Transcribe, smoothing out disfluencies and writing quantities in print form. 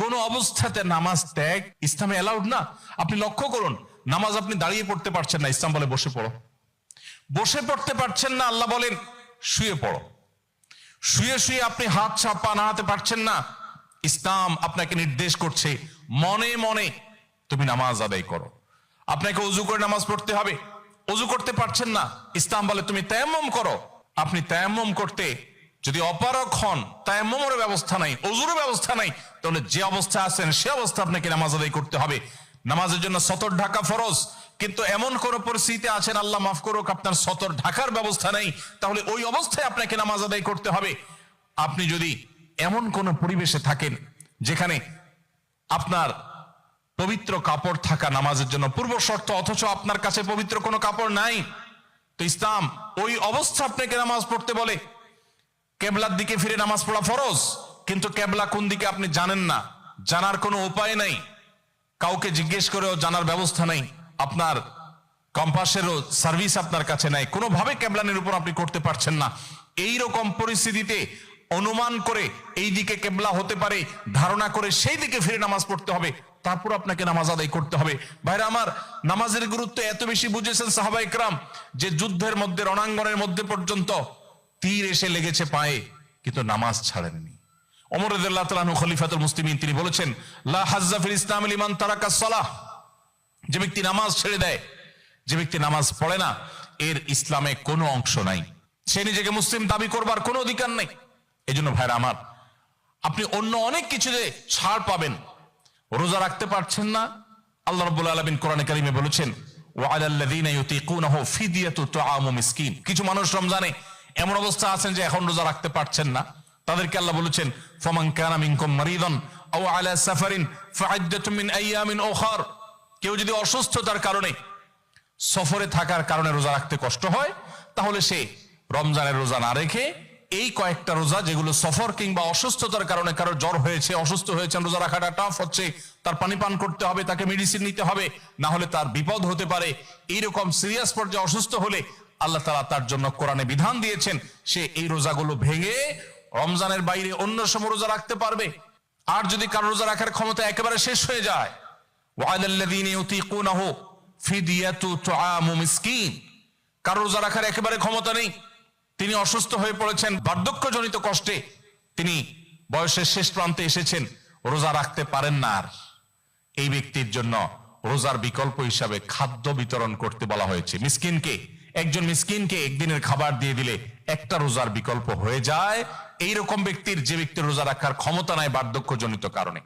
কোন অবস্থাতে নামাজ ত্যাগ ইসলামে অ্যালাউড না। আপনি লক্ষ্য করুন, নামাজ আপনি দাঁড়িয়ে পড়তে পারছেন না, ইসলাম বলে বসে পড়ো। বসে পড়তে পারছেন না, আল্লাহ বলেন শুয়ে পড়ো। শুয়ে শুয়ে আপনি হাত পা নাড়াতে পারছেন না, ইসলাম আপনাকে নির্দেশ করছে মনে মনে তুমি নামাজ আদায় করো। আপনাকে ওযু করে নামাজ পড়তে হবে, ওযু করতে পারছেন না, ইসলাম বলে তুমি তায়াম্মুম করো। আপনি তায়াম্মুম করতে যদি অপারগ হন, তায়াম্মুমের ব্যবস্থা নাই, ওযুর ব্যবস্থা নাই, তাহলে যে অবস্থা আছেন সে অবস্থা আপনাকে নামাজ আদায় করতে হবে। নামাজের জন্য সতর ঢাকা ফরজ, কিন্তু এমন কোন পরিস্থিতি আছেন, আল্লাহ মাফ করুক, আপনার সতর ঢাকার ব্যবস্থা নেই, তাহলে ওই অবস্থায় আপনাকে নামাজ আদায় করতে হবে। আপনি যদি এমন কোন পরিবেশে থাকেন যেখানে আপনার পবিত্র কাপড় থাকা নামাজের জন্য পূর্ব শর্ত, অথচ আপনার কাছে পবিত্র কোনো কাপড় নাই, তো ইসলাম ওই অবস্থা আপনাকে নামাজ পড়তে বলে। কেবলার দিকে ফিরে নামাজ পড়া ফরজ, কিন্তু কেবলা কোন দিকে আপনি জানেন না, জানার কোনো উপায় নাই, কাউকে জিজ্ঞেস করেও জানার ব্যবস্থা নেই, আপনার কম্পাসেরও সার্ভিস আপনার কাছে নাই, কোনোভাবে কেবলানের উপর আপনি করতে পারছেন না। এই রকম পরিস্থিতিতে অনুমান করে এই দিকে কেবলা হতে পারে ধারণা করে সেই দিকে ফিরে নামাজ পড়তে হবে, তারপর আপনাকে নামাজ আদায় করতে হবে। ভাইরা আমার, নামাজের গুরুত্ব এত বেশি বুঝেছেন সাহাবায়ে কেরাম যে যুদ্ধের মধ্যে, রণাঙ্গনের মধ্যে পর্যন্ত তীর এসে লেগেছে পায়ে, কিন্তু নামাজ ছাড়েননি। ওমর রাদিয়াল্লাহু তাআলা আনহু খলিফাতুল মুসলিমিন, তিনি বলেছেন লা হাজ্জা ফিল ইসলাম লিমান তারাকাস সালাহ, যে ব্যক্তি নামাজ ছেড়ে দেয়, যে ব্যক্তি নামাজ পড়ে না, এর ইসলামে কোনো অংশ নাই, সে নিজেকে মুসলিম দাবি করবার কোনো অধিকার নেই। এই জন্য ভাইরা আমার, আপনি অন্য অনেক কিছুতে ছাড় পাবেন, রোজা রাখতে পারছেন না, আল্লাহ রাব্বুল আলামিন কোরআনে কারিমে বলেছেন ওয়া আলাল্লাযীনা ইউতীকুনাহু ফিদিয়াতু তুআমু মিসকিন। কিছু মানুষ রমজানে এমন অবস্থা আছেন যে এখন রোজা রাখতে পারছেন না, তাদেরকে আল্লাহ বলেছেন ফামান কানা মিনকুম মারিদান আও আলা সাফারিন ফাইদ্দাতুম মিন আইয়ামিন উখার। কেউ যদি অসুস্থতার কারণে, সফরে থাকার কারণে রোজা রাখতে কষ্ট হয়, তাহলে সে রমজানের রোজা না রেখে এই কয়েকটা রোজা, যেগুলো সফর কিংবা অসুস্থতার কারণে, কারো জ্বর হয়েছে, অসুস্থ হয়েছেন, রোজা রাখাটা টাফ হচ্ছে, তার পানি পান করতে হবে, তাকে মেডিসিন নিতে হবে, না হলে তার বিপদ হতে পারে, এইরকম সিরিয়াস পর্যায়ে অসুস্থ হলে আল্লাহ তাআলা তার জন্য কোরআনে বিধান দিয়েছেন সে এই রোজাগুলো ভেঙে রমজানের বাইরে অন্য সময় রোজা রাখতে পারবে। আর যদি কারো রোজা রাখার ক্ষমতা একেবারে শেষ হয়ে যায়, ওয়া আলাল্লাযীনা ইউতীকুনাহু ফিদিয়াতু তুআমু মিসকিন, কারো রোজা রাখার একেবারে ক্ষমতা নেই, তিনি অসুস্থ হয়ে পড়েছেন, বার্ধক্যজনিত কষ্টে তিনি বয়সের শেষ প্রান্তে এসেছেন, রোজা রাখতে পারেন না, আর এই ব্যক্তির জন্য রোজার বিকল্প হিসাবে খাদ্য বিতরণ করতে বলা হয়েছে। মিসকিনকে, একজন মিসকিনকে একদিনের খাবার দিয়ে দিলে একটা রোজার বিকল্প হয়ে যায়। এইরকম ব্যক্তির, যে ব্যক্তির রোজা রাখার ক্ষমতা নাই বার্ধক্যজনিত কারণে।